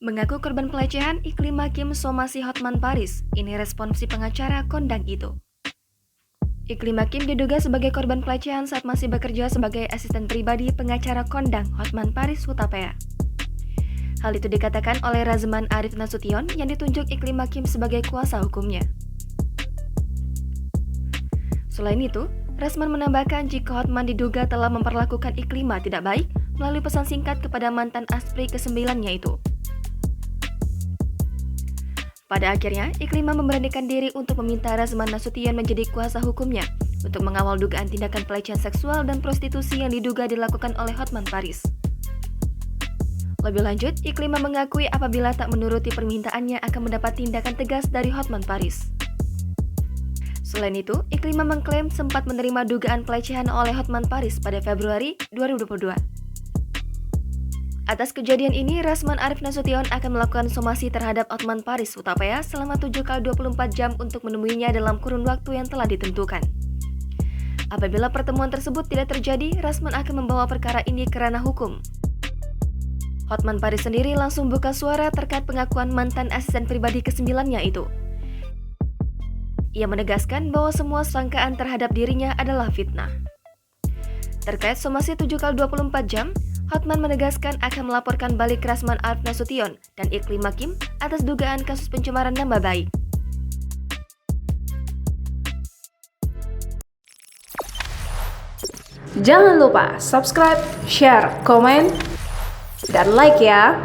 Mengaku korban pelecehan, Iklim Hakim somasi Hotman Paris. Ini respon si pengacara kondang itu. Iklim Hakim diduga sebagai korban pelecehan saat masih bekerja sebagai asisten pribadi pengacara kondang Hotman Paris Hutapea. Hal itu dikatakan oleh Razman Arif Nasution yang ditunjuk Iklim Hakim sebagai kuasa hukumnya. Selain itu, Razman menambahkan jika Hotman diduga telah memperlakukan Iklima tidak baik melalui pesan singkat kepada mantan aspri ke-9-nya itu. Pada akhirnya, Iklima memberanikan diri untuk meminta Razman Nasution menjadi kuasa hukumnya untuk mengawal dugaan tindakan pelecehan seksual dan prostitusi yang diduga dilakukan oleh Hotman Paris. Lebih lanjut, Iklima mengakui apabila tak menuruti permintaannya akan mendapat tindakan tegas dari Hotman Paris. Selain itu, Iklima mengklaim sempat menerima dugaan pelecehan oleh Hotman Paris pada Februari 2022. Atas kejadian ini, Razman Arif Nasution akan melakukan somasi terhadap Hotman Paris Hutapea selama 7x24 jam untuk menemuinya dalam kurun waktu yang telah ditentukan. Apabila pertemuan tersebut tidak terjadi, Razman akan membawa perkara ini ke ranah hukum. Hotman Paris sendiri langsung buka suara terkait pengakuan mantan asisten pribadi ke-9-nya itu. Ia menegaskan bahwa semua sangkaan terhadap dirinya adalah fitnah. Terkait somasi 7x24 jam, Hotman menegaskan akan melaporkan balik Razman Arif Nasution dan Iklim Hakim atas dugaan kasus pencemaran nama baik. Jangan lupa subscribe, share, komen, dan like ya!